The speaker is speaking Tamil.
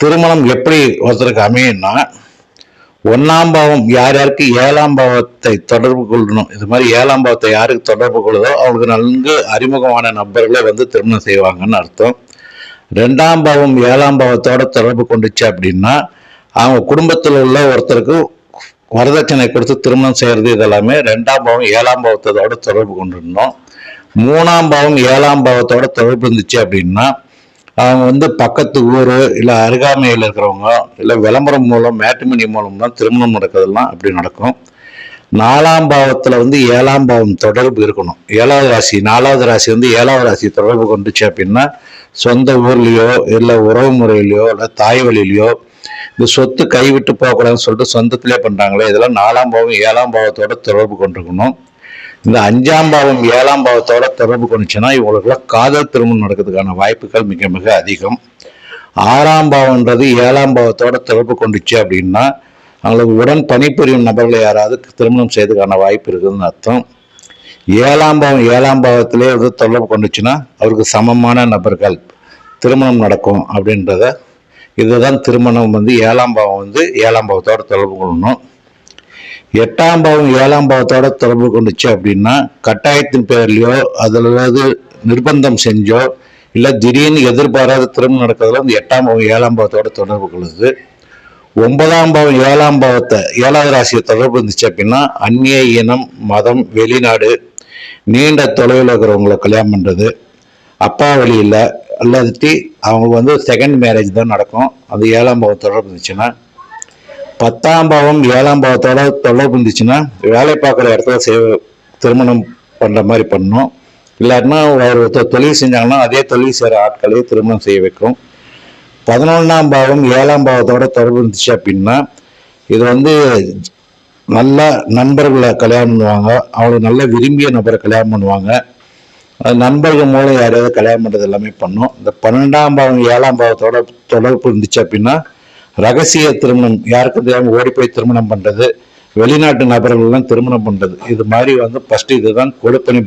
திருமணம் எப்படி ஒருத்தருக்கு அமையும்னா, ஒன்னாம் பாவம் யார் யாருக்கு ஏழாம் பாவத்தை தொடர்பு கொள்ளணும், இது மாதிரி ஏழாம் பாவத்தை யாருக்கு தொடர்பு கொள்ளுதோ அவங்களுக்கு நன்கு அறிமுகமான நபர்களை வந்து திருமணம் செய்வாங்கன்னு அர்த்தம். ரெண்டாம் பாவம் ஏழாம் பாவத்தோட தொடர்பு கொண்டுச்சு அப்படின்னா அவங்க குடும்பத்தில் உள்ள ஒருத்தருக்கு வரதட்சணை கொடுத்து திருமணம் செய்யறது இதெல்லாமே ரெண்டாம் பாவம் ஏழாம் பாவத்தோட தொடர்பு கொண்டிருந்தோம். மூணாம் பாவம் ஏழாம் பாவத்தோட தொடர்பு இருந்துச்சு அப்படின்னா அவங்க வந்து பக்கத்து ஊர் இல்லை அருகாமையில் இருக்கிறவங்க இல்லை விளம்பரம் மூலம் மேட்ரிமோனி மூலம் தான் திருமணம் நடக்கிறதுலாம் அப்படி நடக்கும். நாலாம் பாவத்தில் வந்து ஏழாம் பாவம் தொடர்பு இருக்கணும். ஏழாவது ராசி நாலாவது ராசி வந்து ஏழாவது ராசி தொடர்பு கொண்டுச்சு அப்படின்னா சொந்த ஊர்லேயோ இல்லை உறவு முறையிலையோ இல்லை தாய் வழியிலையோ இந்த சொத்து கைவிட்டு போகக்கூடாதுன்னு சொல்லிட்டு சொந்தத்திலே பண்ணுறாங்களே, இதெல்லாம் நாலாம் பாவம் ஏழாம் பாவத்தோட தொடர்பு கொண்டிருக்கணும். இந்த அஞ்சாம் பாவம் ஏழாம் பாவத்தோட தொடர்பு கொண்டுச்சுன்னா இவங்களுக்குலாம் காதல் திருமணம் நடக்கிறதுக்கான வாய்ப்புகள் மிக மிக அதிகம். ஆறாம் பாவம்ன்றது ஏழாம் பாவத்தோட தொடர்பு கொண்டுச்சு அப்படின்னா அவங்களுக்கு உடன் பணிபுரியும் நபர்களை யாராவது திருமணம் செய்யறதுக்கான வாய்ப்பு இருக்குதுன்னு அர்த்தம். ஏழாம் பாவத்திலே வந்து தொடர்பு கொண்டுச்சுன்னா அவருக்கு சமமான நபர்கள் திருமணம் நடக்கும் அப்படின்றத, இதுதான் திருமணம் வந்து ஏழாம் பாவம் வந்து ஏழாம் பாவத்தோட தொடர்பு கொள்ளணும். எட்டாம் பாவம் ஏழாம் பாவத்தோட தொடர்பு கொண்டுச்சு அப்படின்னா கட்டாயத்தின் பேர்லையோ அதில் நிர்பந்தம் செஞ்சோ இல்லை திடீர்னு எதிர்பாராத திருமணம் நடக்கிறதுல இந்த எட்டாம் பாவம் ஏழாம் பாவத்தோட தொடர்பு கொள்ளுது. ஒன்பதாம் பாவம் ஏழாம் பாவத்தை ஏழாவது ராசியை தொடர்பு இருந்துச்சு அப்படின்னா அந்நிய இனம் மதம் வெளிநாடு நீண்ட தொலைவில் இருக்கிறவங்களை கல்யாணம் பண்ணுறது, அப்பா வழியில் அல்லாட்டி அவங்களுக்கு வந்து செகண்ட் மேரேஜ் தான் நடக்கும். அது ஏழாம் பாவம் தொடர்பு இருந்துச்சுன்னா. பத்தாம் பாவம் ஏழாம் பாவத்தோட தொடர்பு இருந்துச்சுன்னா வேலை பார்க்குற இடத்துல திருமணம் பண்ணுற மாதிரி பண்ணணும். இல்லாட்டினா ஒரு தொழில் செஞ்சாங்கன்னா அதே தொழில் செய்கிற ஆட்களையே திருமணம் செய்ய வைக்கும். 11ஆம் பாவம் ஏழாம் பாவத்தோட தொடர்பு இருந்துச்சு அப்படின்னா இது வந்து நல்ல நண்பர்களை கல்யாணம் பண்ணுவாங்க, அவங்களுக்கு நல்ல விரும்பிய நபரை கல்யாணம் பண்ணுவாங்க. அது நண்பர்கள் மூலம் யாரையாவது கல்யாணம் பண்ணுறது எல்லாமே பண்ணும். இந்த 12ஆம் பாவம் ஏழாம் பாவத்தோட தொடர்பு இருந்துச்சு அப்படின்னா ரகசிய திருமணம், யாருக்கு தெரியாமல் ஓடி போய் திருமணம் பண்ணுறது, வெளிநாட்டு நபர்கள்லாம் திருமணம் பண்ணுறது, இது மாதிரி வந்து ஃபர்ஸ்ட் இதுதான் கொடுப்பனி